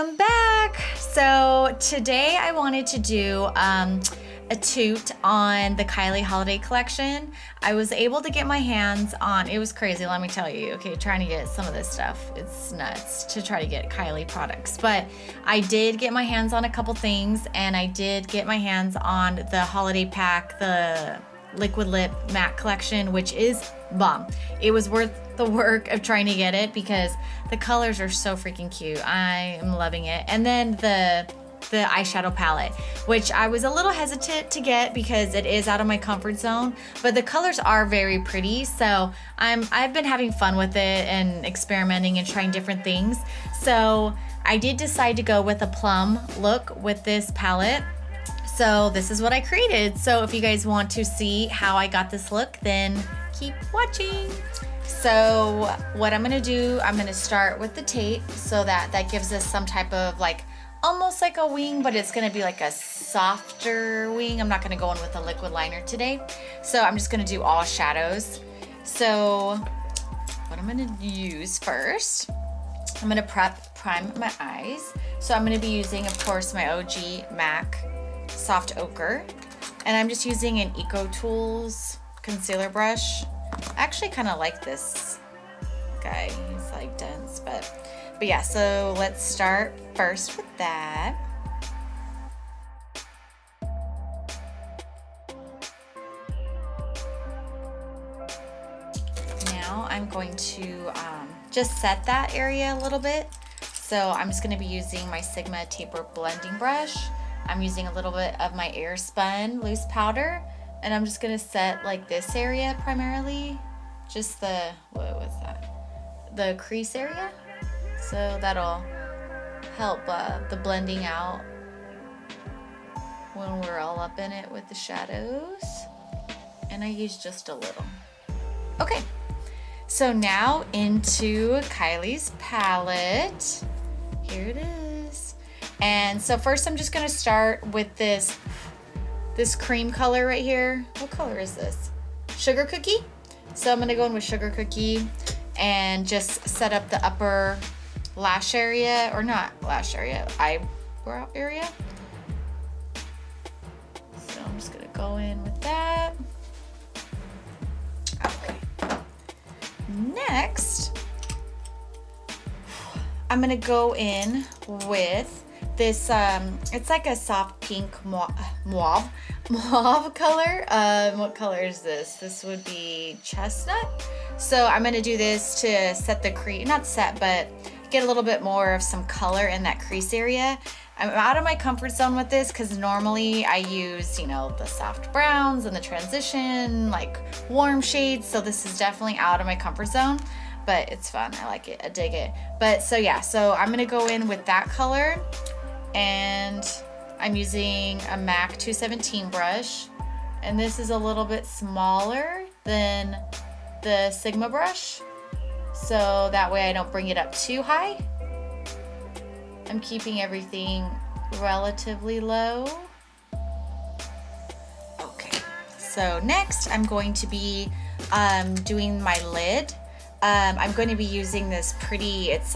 Welcome back. So today I wanted to do a toot on the Kylie holiday collection. I was able to get my hands on, it was crazy, let me tell you. Okay, trying to get some of this stuff, it's nuts to try to get Kylie products, but I did get my hands on a couple things, and I did get my hands on the holiday pack, the liquid lip matte collection, which is bomb. It was worth the work of trying to get it because the colors are so freaking cute. I am loving it. And then the eyeshadow palette, which I was a little hesitant to get because it is out of my comfort zone, but the colors are very pretty. So I've been having fun with it and experimenting and trying different things. So I did decide to go with a plum look with this palette. So this is what I created. So if you guys want to see how I got this look, then keep watching. So what I'm gonna do, I'm gonna start with the tape so that gives us some type of like, almost like a wing, but it's gonna be like a softer wing. I'm not gonna go in with a liquid liner today. So I'm just gonna do all shadows. So what I'm gonna use first, I'm gonna prime my eyes. So I'm gonna be using, of course, my OG MAC Soft Ochre. And I'm just using an Eco Tools concealer brush. I actually kind of like this guy. He's like dense, but yeah, so let's start first with that. Now I'm going to just set that area a little bit. So I'm just going to be using my Sigma Taper blending brush. I'm using a little bit of my Air Spun Loose powder, and I'm just going to set like this area primarily, just the, what was that? The crease area. So that'll help the blending out when we're all up in it with the shadows. And I use just a little. Okay, so now into Kylie's palette. Here it is. And so first I'm just gonna start with this cream color right here. What color is this? Sugar Cookie. So I'm gonna go in with Sugar Cookie and just set up the upper lash area, or not lash area, eyebrow area. So I'm just gonna go in with that. Okay. Next, I'm gonna go in with this, it's like a soft pink mauve color. What color is this? This would be chestnut. So I'm gonna do this to set the crease, not set, but get a little bit more of some color in that crease area. I'm out of my comfort zone with this because normally I use, you know, the soft browns and the transition, like warm shades. So this is definitely out of my comfort zone, but it's fun. I like it, I dig it. But so yeah, so I'm gonna go in with that color, and I'm using a MAC 217 brush. And this is a little bit smaller than the Sigma brush, so that way I don't bring it up too high. I'm keeping everything relatively low. Okay, so next I'm going to be doing my lid. I'm going to be using this pretty, it's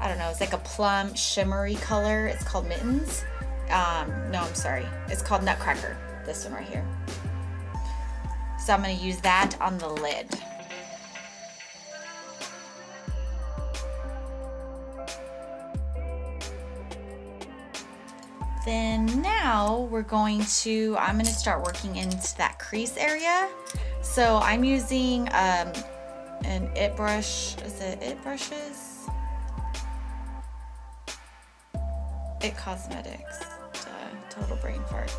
I don't know, it's like a plum shimmery color. It's called Mittens. No, I'm sorry, it's called Nutcracker, this one right here. So I'm going to use that on the lid. Then now we're going to, I'm going to start working into that crease area. So I'm using an It brush. Is it It Brushes? It Cosmetics. Total brain fart.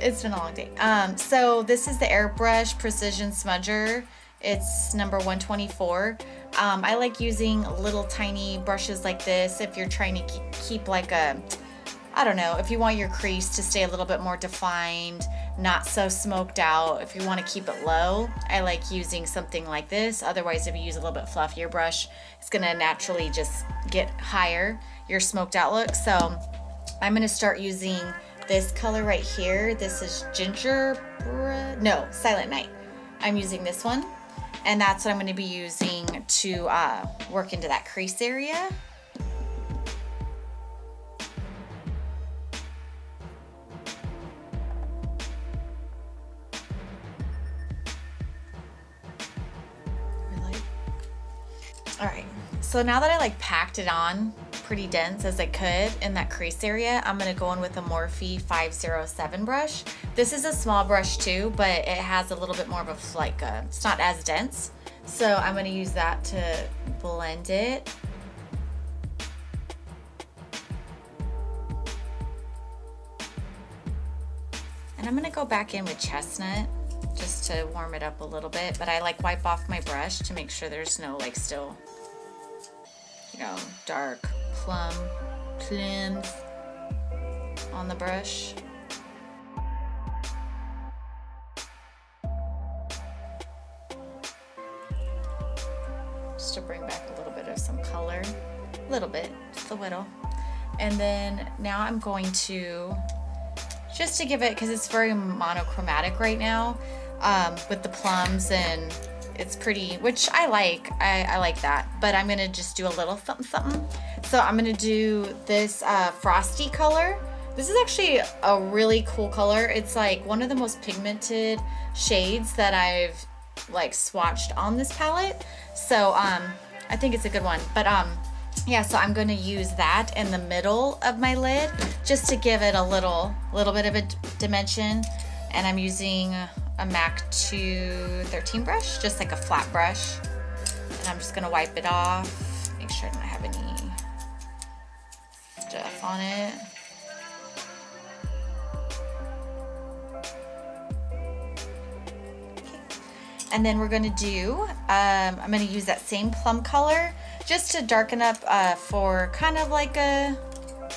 It's been a long day. So this is the Airbrush Precision Smudger. It's number 124. I like using little tiny brushes like this if you're trying to keep like a, I don't know, if you want your crease to stay a little bit more defined, not so smoked out. If you want to keep it low, I like using something like this. Otherwise, if you use a little bit fluffier brush, it's gonna naturally just get higher, your smoked out look. So I'm gonna start using this color right here. This is Silent Night. I'm using this one. And that's what I'm gonna be using to work into that crease area. All right, so now that I like packed it on pretty dense as I could in that crease area, I'm gonna go in with a Morphe 507 brush. This is a small brush too, but it has a little bit more of a, like it's not as dense. So I'm gonna use that to blend it. And I'm gonna go back in with Chestnut just to warm it up a little bit, but I like wipe off my brush to make sure there's no like still, you know, dark plums on the brush. Just to bring back a little bit of some color, a little bit, just a little. And then now I'm going to, just to give it, because it's very monochromatic right now, with the plums, and it's pretty, which I like. I like that, but I'm gonna just do a little something something. So I'm gonna do this frosty color. This is actually a really cool color. It's like one of the most pigmented shades that I've like swatched on this palette. So I think it's a good one. But yeah, so I'm gonna use that in the middle of my lid just to give it a little bit of a dimension. And I'm using a MAC 213 brush, just like a flat brush. And I'm just gonna wipe it off, make sure I don't have any stuff on it. And then we're gonna do, I'm gonna use that same plum color just to darken up for kind of like a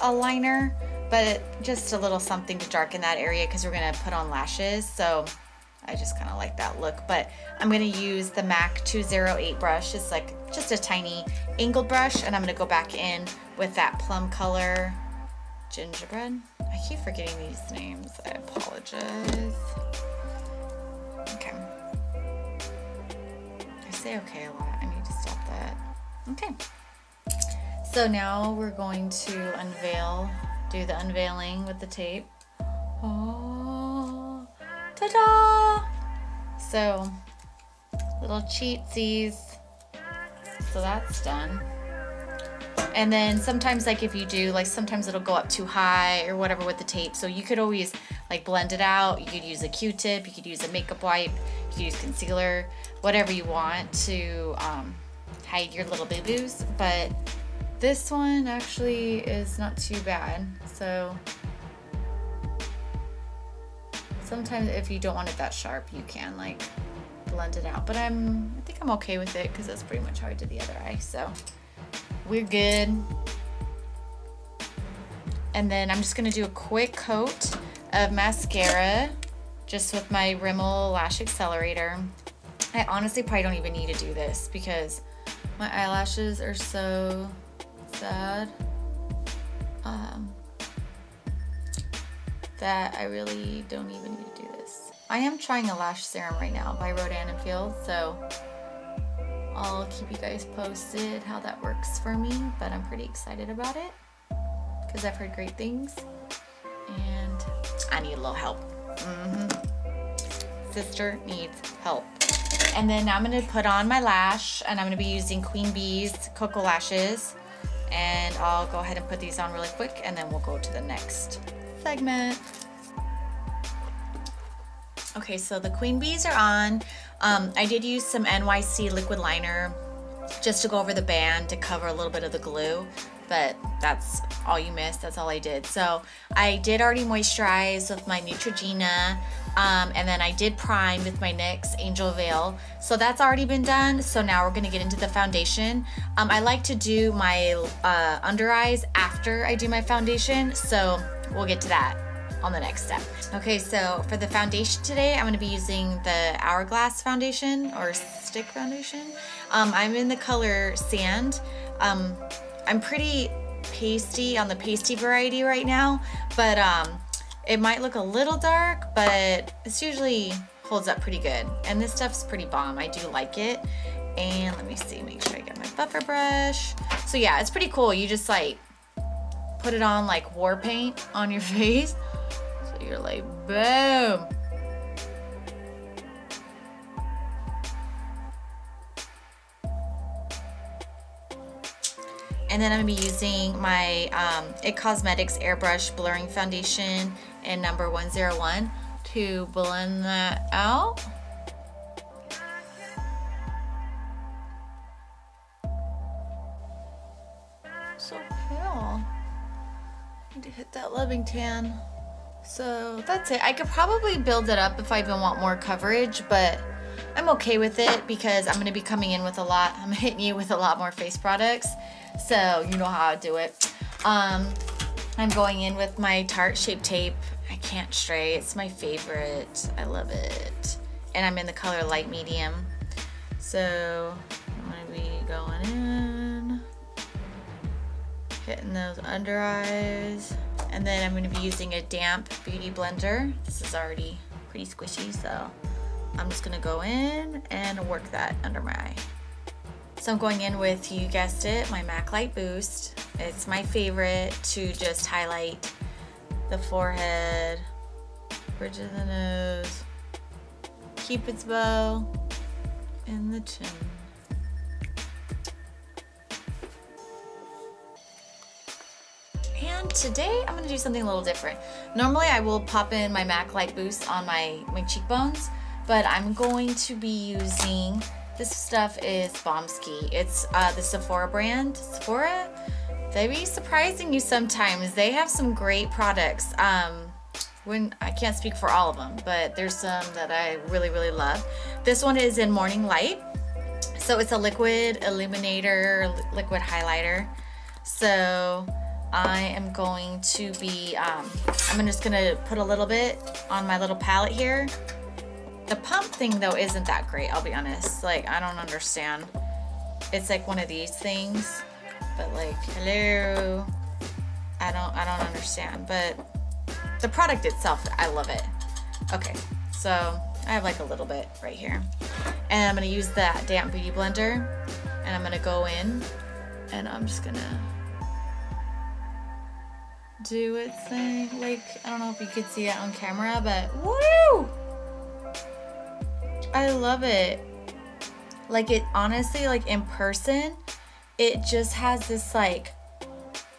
liner, but just a little something to darken that area because we're gonna put on lashes. So I just kind of like that look, but I'm gonna use the MAC 208 brush. It's like just a tiny angled brush, and I'm gonna go back in with that plum color gingerbread. I keep forgetting these names, I apologize. Okay. I say okay a lot, I need to stop that. Okay. So now we're going to do the unveiling with the tape. Oh, ta-da! So, little cheatsies. So that's done. And then sometimes, like if you do, like sometimes it'll go up too high or whatever with the tape. So you could always like blend it out. You could use a Q-tip, you could use a makeup wipe, you could use concealer, whatever you want to hide your little boo-boos. But this one actually is not too bad. So sometimes if you don't want it that sharp, you can like blend it out. But I think I'm okay with it because that's pretty much how I did the other eye. So we're good. And then I'm just gonna do a quick coat of mascara just with my Rimmel Lash Accelerator. I honestly probably don't even need to do this because my eyelashes are so sad that I really don't even need to do this. I am trying a lash serum right now by Rodan & Fields, so I'll keep you guys posted how that works for me, but I'm pretty excited about it because I've heard great things and I need a little help. Sister needs help. And then I'm gonna put on my lash, and I'm gonna be using Queen Bee's Koko lashes, and I'll go ahead and put these on really quick and then we'll go to the next segment. Okay, so the Queen Bees are on. I did use some NYC liquid liner just to go over the band to cover a little bit of the glue, but that's all you missed. That's all I did. So I did already moisturize with my Neutrogena, and then I did prime with my NYX Angel Veil. So that's already been done. So now we're gonna get into the foundation. I like to do my under eyes after I do my foundation, so we'll get to that on the next step. Okay, so for the foundation today, I'm gonna be using the Hourglass foundation or stick foundation. I'm in the color Sand. I'm pretty pasty on the pasty variety right now, but it might look a little dark, but it's usually holds up pretty good. And this stuff's pretty bomb. I do like it. And let me see, make sure I get my buffer brush. So yeah, it's pretty cool. You just like put it on like war paint on your face. So you're like, boom. And then I'm gonna be using my IT Cosmetics Airbrush Blurring Foundation in number 101 to blend that out. So pale. Need to hit that loving tan. So that's it. I could probably build it up if I even want more coverage, but I'm okay with it because I'm gonna be coming in with a lot. I'm hitting you with a lot more face products. So you know how I do it. I'm going in with my Tarte Shape Tape. I can't stray. It's my favorite. I love it. And I'm in the color light medium. So I'm gonna be going in, hitting those under eyes. And then I'm gonna be using a damp beauty blender. This is already pretty squishy, so I'm just gonna go in and work that under my eye. So I'm going in with, you guessed it, my MAC Light Boost. It's my favorite to just highlight the forehead, bridge of the nose, Cupid's bow, and the chin. And today I'm gonna do something a little different. Normally I will pop in my MAC Light Boost on my cheekbones, but I'm going to be using, this stuff is Bombski. It's the Sephora brand. Sephora, they be surprising you sometimes. They have some great products. When I can't speak for all of them, but there's some that I really, really love. This one is in Morning Light. So it's a liquid illuminator, liquid highlighter. So I am going to be, I'm just gonna put a little bit on my little palette here. The pump thing though isn't that great, I'll be honest. Like, I don't understand. It's like one of these things, but like, hello. I don't understand, but the product itself, I love it. Okay, so I have like a little bit right here. And I'm gonna use that damp beauty blender and I'm gonna go in and I'm just gonna do its thing. Like, I don't know if you could see it on camera, but woo! I love it. Like, it honestly, like in person, it just has this like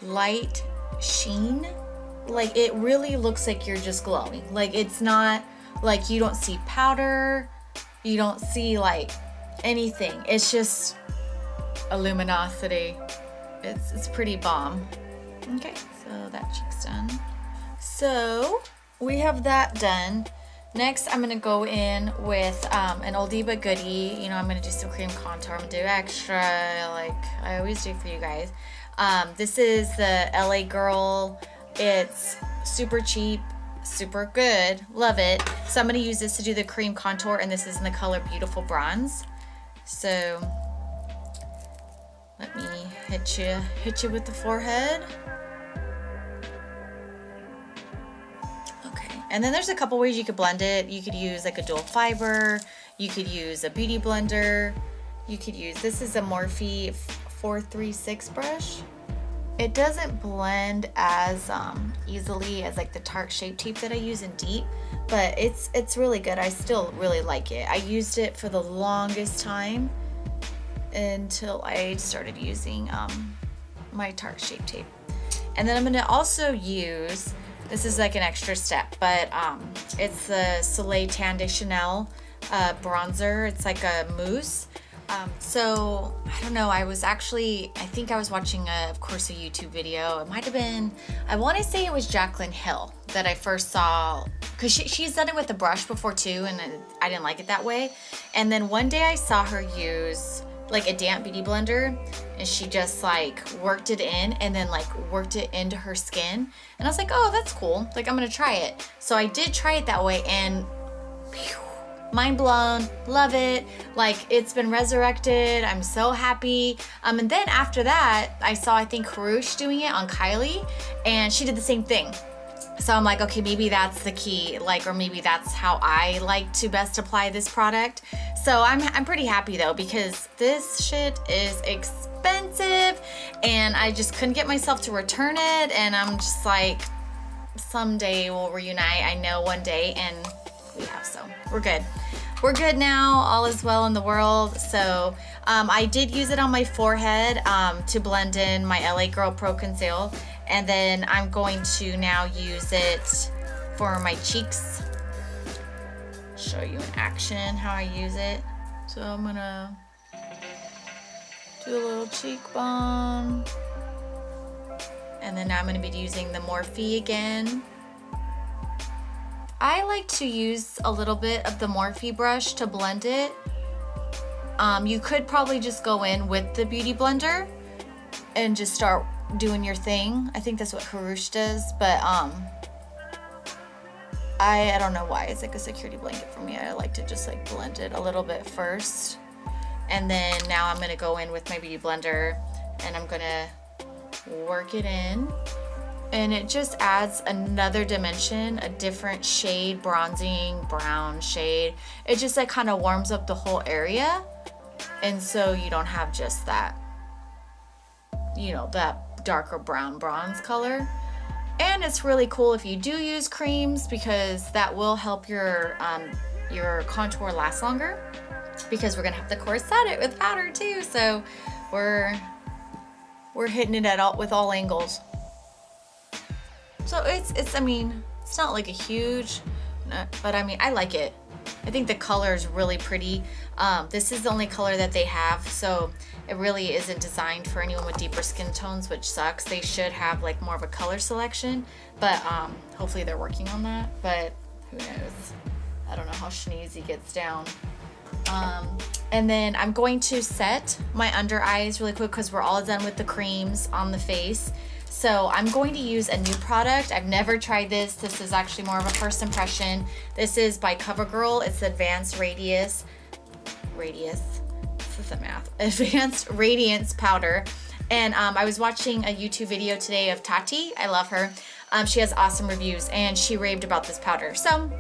light sheen. Like, it really looks like you're just glowing. Like, it's not like you don't see powder, you don't see like anything. It's just a luminosity. It's pretty bomb. Okay, so that cheek's done. So we have that done. Next, I'm gonna go in with an oldie but goodie. You know, I'm gonna do some cream contour. I'm gonna do extra, like I always do for you guys. This is the LA Girl. It's super cheap, super good, love it. So I'm gonna use this to do the cream contour, and this is in the color Beautiful Bronze. So let me hit you with the forehead. And then there's a couple ways you could blend it. You could use like a dual fiber. You could use a beauty blender. You could use, this is a Morphe 436 brush. It doesn't blend as easily as like the Tarte Shape Tape that I use in Deep, but it's really good. I still really like it. I used it for the longest time until I started using my Tarte Shape Tape. And then I'm gonna also use, this is like an extra step, but it's the Soleil Tan de Chanel bronzer. It's like a mousse. So I don't know, I think I was watching of course a YouTube video. It might have been, I want to say it was Jaclyn Hill that I first saw, because she's done it with a brush before too, and I didn't like it that way. And then one day I saw her use like a damp beauty blender, and she just like worked it in and then like worked it into her skin, and I was like, oh, that's cool, like I'm gonna try it. So I did try it that way, and phew, mind blown, love it. Like, it's been resurrected. I'm so happy. And then after that, I saw, I think, Karush doing it on Kylie, and she did the same thing. So I'm like, okay, maybe that's the key, like, or maybe that's how I like to best apply this product. So I'm pretty happy though, because this shit is expensive and I just couldn't get myself to return it. And I'm just like, someday we'll reunite. I know one day, and we have, so we're good. We're good now. All is well in the world. So I did use it on my forehead to blend in my LA Girl Pro Conceal. And then I'm going to now use it for my cheeks. Show you in action how I use it. So I'm gonna do a little cheekbone. And then now I'm gonna be using the Morphe again. I like to use a little bit of the Morphe brush to blend it. You could probably just go in with the Beauty Blender and just start doing your thing. I think that's what Harush does, but I don't know why. It's like a security blanket for me. I like to just like blend it a little bit first. And then now I'm gonna go in with my Beauty Blender and I'm gonna work it in. And it just adds another dimension, a different shade, bronzing, brown shade. It just like kind of warms up the whole area. And so you don't have just that, you know, that darker brown bronze color. And it's really cool if you do use creams, because that will help your contour last longer, because we're gonna have to corset it with powder too. So we're hitting it with all angles. So it's I mean, it's not like a huge, but I mean, I like it. I think the color is really pretty. This is the only color that they have, so it really isn't designed for anyone with deeper skin tones, which sucks. They should have like more of a color selection, but hopefully they're working on that, but who knows? I don't know how Schneezy gets down. And then I'm going to set my under eyes really quick because we're all done with the creams on the face. So I'm going to use a new product. I've never tried this. This is actually more of a first impression. This is by Covergirl. It's Advanced Radiance. This isn't math. Advanced Radiance Powder. And I was watching a YouTube video today of Tarte. I love her. She has awesome reviews and she raved about this powder. So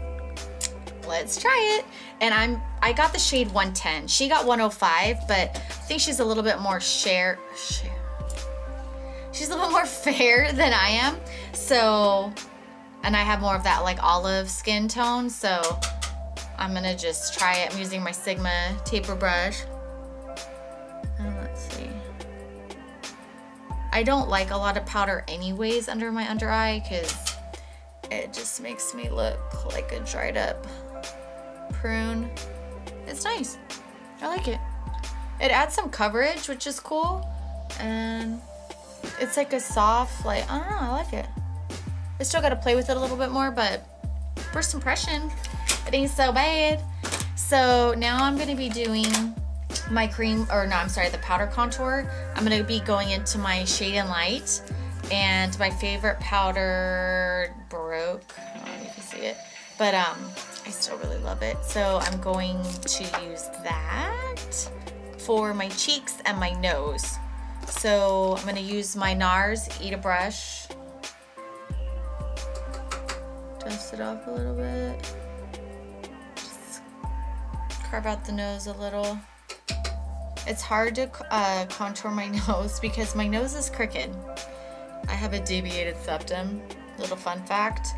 let's try it. And I got the shade 110. She got 105, but I think she's a little bit more she's a little bit more fair than I am. So, and I have more of that like olive skin tone. So I'm gonna just try it. I'm using my Sigma taper brush. And let's see. I don't like a lot of powder anyways under my under eye because it just makes me look like a dried up prune. It's nice. I like it. It adds some coverage, which is cool. And it's like a soft, like, I don't know, I like it. I still gotta play with it a little bit more, but first impression, it ain't so bad. So now I'm gonna be doing my cream, or no, I'm sorry, the powder contour. I'm gonna be going into my Shade and Light, and my favorite powder broke. I don't know if you can see it, but I still really love it. So I'm going to use that for my cheeks and my nose. So I'm gonna use my NARS Eat a Brush. Dust it off a little bit. Just carve out the nose a little. It's hard to contour my nose because my nose is crooked. I have a deviated septum, little fun fact.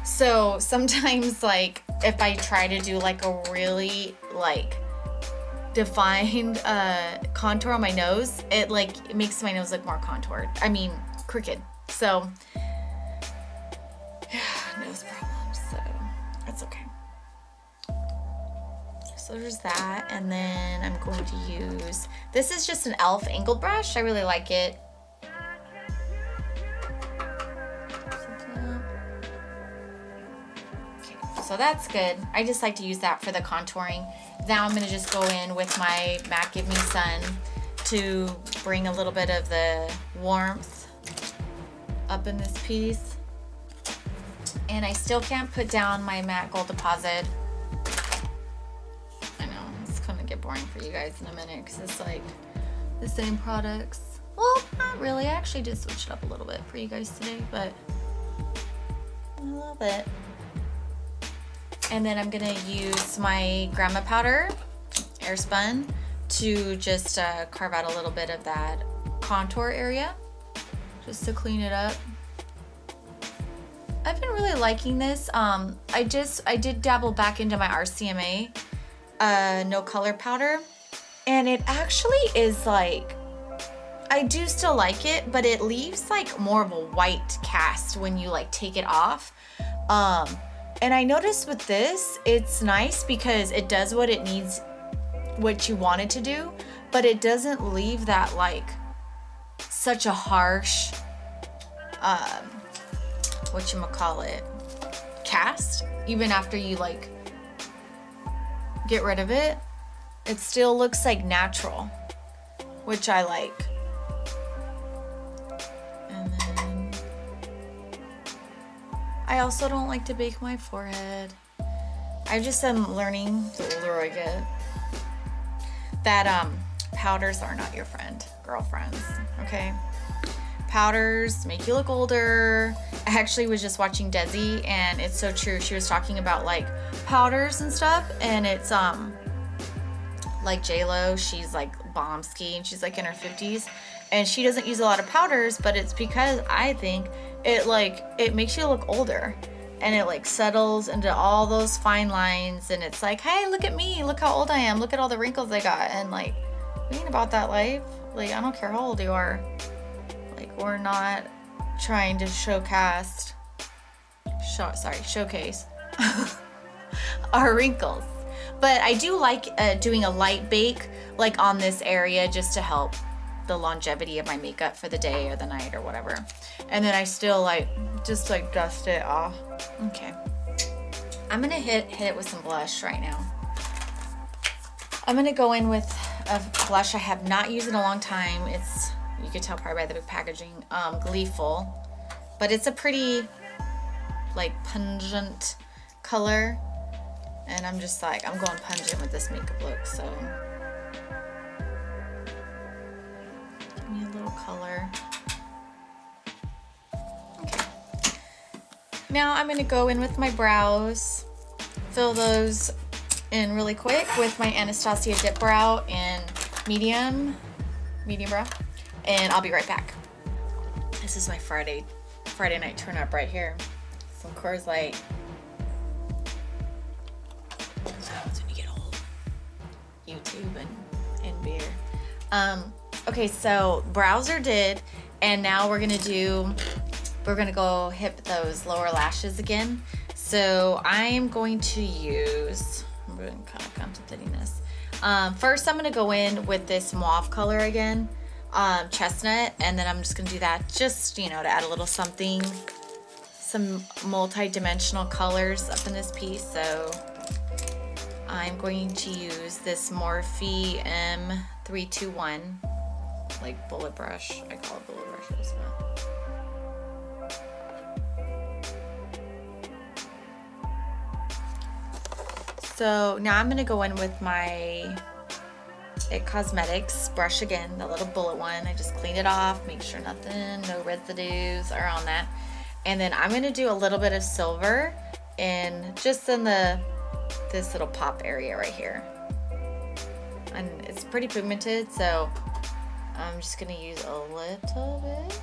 So sometimes like if I try to do like a really like defined contour on my nose, it makes my nose look more contoured. I mean, crooked. So, nose problems, so that's okay. So there's that, and then I'm going to use, this is just an e.l.f. angled brush. I really like it. Okay, so that's good. I just like to use that for the contouring. Now I'm gonna just go in with my MAC Give Me Sun to bring a little bit of the warmth up in this piece. And I still can't put down my matte gold deposit. I know, it's gonna get boring for you guys in a minute because it's like the same products. Well, not really. I actually did switch it up a little bit for you guys today, but I love it. And then I'm gonna use my Grandma powder, air spun, to just carve out a little bit of that contour area, just to clean it up. I've been really liking this. I did dabble back into my RCMA no color powder, and it actually is like, I do still like it, but it leaves like more of a white cast when you like take it off. And I noticed with this, it's nice because it does what it needs, what you want it to do, but it doesn't leave that like such a harsh, whatchamacallit, cast. Even after you like get rid of it, it still looks like natural, which I like. And then I also don't like to bake my forehead. I just am learning, the older I get, that powders are not your friend, girlfriends, okay? Powders make you look older. I actually was just watching Desi, and it's so true. She was talking about like powders and stuff, and it's like J-Lo, she's like bomb ski, and she's like in her 50s, and she doesn't use a lot of powders, but it's because I think it makes you look older, and it like settles into all those fine lines, and it's like, hey, look at me, look how old I am, look at all the wrinkles I got. And like, we ain't about that life. Like, I don't care how old you are. Like, we're not trying to showcase our wrinkles. But I do like doing a light bake like on this area, just to help the longevity of my makeup for the day or the night or whatever. And then I still like just like dust it off. Okay, I'm gonna hit it with some blush right now. I'm gonna go in with a blush I have not used in a long time. It's, you could tell probably by the big packaging, Gleeful, but it's a pretty like pungent color, and I'm just like, I'm going pungent with this makeup look, so give me a little color. Okay, now I'm gonna go in with my brows, fill those in really quick with my Anastasia dip brow in medium brow, and I'll be right back. This is my Friday night turn up right here. Some Coors Light. That's what happens when you get old. YouTube and beer. Okay, so brows are did, and now we're gonna go hit those lower lashes again. So I'm going to use, I'm really kind of contemplating this. First, I'm gonna go in with this mauve color again, chestnut, and then I'm just gonna do that just, you know, to add a little something, some multi-dimensional colors up in this piece. So I'm going to use this Morphe M321, like bullet brush. I call it bullet brushes, but so now I'm gonna go in with my It Cosmetics brush again, the little bullet one. I just cleaned it off, make sure no residues are on that. And then I'm gonna do a little bit of silver just in this little pop area right here. And it's pretty pigmented, so I'm just gonna use a little bit.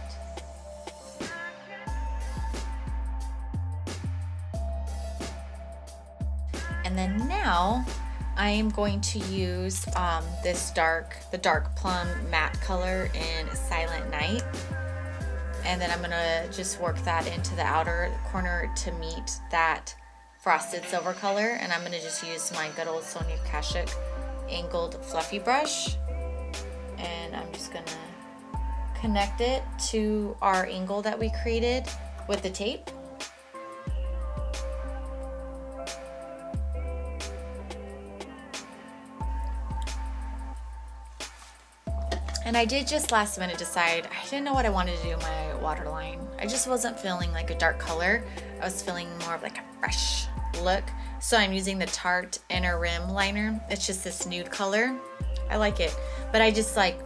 And then now I am going to use the dark plum matte color in Silent Night. And then I'm gonna just work that into the outer corner to meet that frosted silver color. And I'm gonna just use my good old Sonia Kashuk angled fluffy brush. And I'm just gonna connect it to our angle that we created with the tape. And I did just last minute decide, I didn't know what I wanted to do in my waterline. I just wasn't feeling like a dark color. I was feeling more of like a fresh look. So I'm using the Tarte Inner Rim liner. It's just this nude color. I like it, but I just like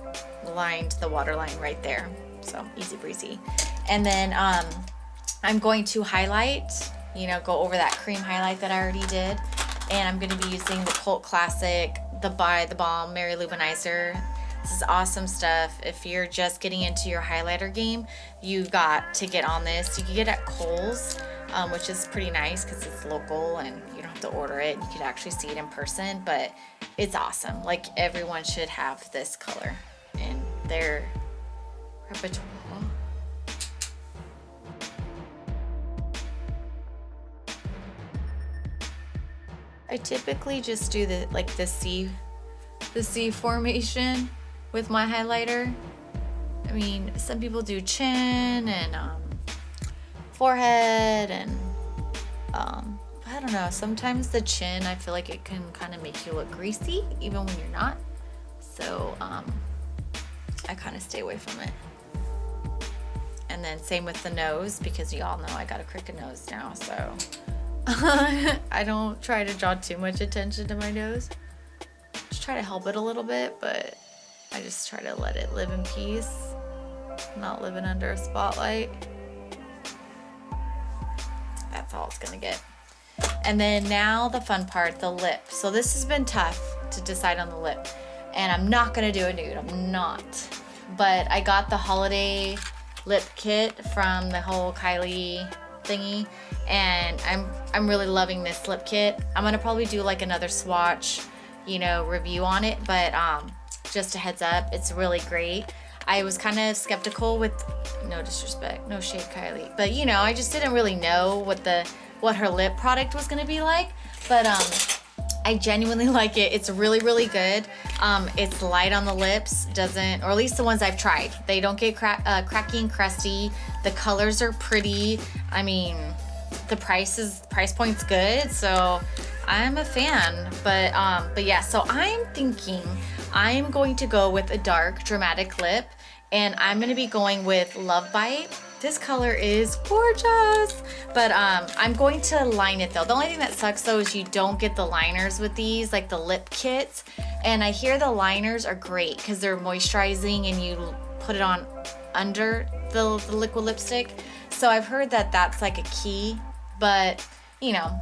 lined the waterline right there. So easy breezy. And then I'm going to highlight, you know, go over that cream highlight that I already did. And I'm going to be using the cult classic, the By the Balm Mary Luminizer. This is awesome stuff. If you're just getting into your highlighter game, you got to get on this. You can get it at Kohl's, which is pretty nice because it's local and you don't have to order it. You could actually see it in person, but it's awesome. Like, everyone should have this color in their repertoire. I typically just do the C formation with my highlighter. I mean, some people do chin and forehead and I don't know, sometimes the chin, I feel like it can kind of make you look greasy even when you're not. So I kind of stay away from it. And then same with the nose, because you all know I got a crooked nose now, so I don't try to draw too much attention to my nose. Just try to help it a little bit, but I just try to let it live in peace, not living under a spotlight. That's all it's gonna get. And then now the fun part, the lip. So this has been tough to decide on the lip, and I'm not gonna do a nude, I'm not. But I got the holiday lip kit from the whole Kylie thingy, and I'm really loving this lip kit. I'm gonna probably do like another swatch, you know, review on it, but just a heads up, it's really great. I was kind of skeptical, with no disrespect, no shade Kylie, but you know, I just didn't really know what her lip product was gonna be like, but I genuinely like it. It's really, really good. It's light on the lips, doesn't, or at least the ones I've tried. They don't get cracky and crusty. The colors are pretty. I mean, the price point's good, so I'm a fan. But yeah, so I'm thinking I'm going to go with a dark dramatic lip, and I'm gonna be going with Love Bite. This color is gorgeous, but I'm going to line it though. The only thing that sucks though is you don't get the liners with these, like the lip kits. And I hear the liners are great because they're moisturizing and you put it on under the liquid lipstick. So I've heard that that's like a key, but you know,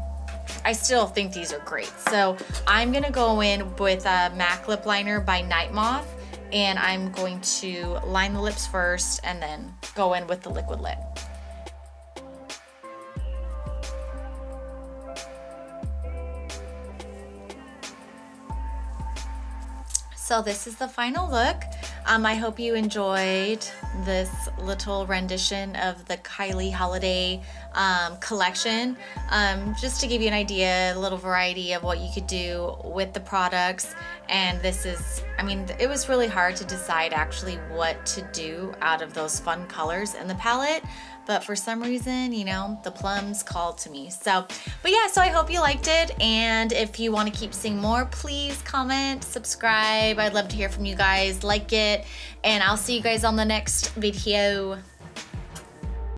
I still think these are great. So I'm gonna go in with a MAC lip liner by Night Moth, and I'm going to line the lips first and then go in with the liquid lip. So this is the final look. I hope you enjoyed this little rendition of the Kylie holiday collection. Just to give you an idea, a little variety of what you could do with the products. And this is, I mean, it was really hard to decide actually what to do out of those fun colors in the palette. But for some reason, you know, the plums called to me. So, but yeah, so I hope you liked it. And if you want to keep seeing more, please comment, subscribe. I'd love to hear from you guys. Like it. And I'll see you guys on the next video.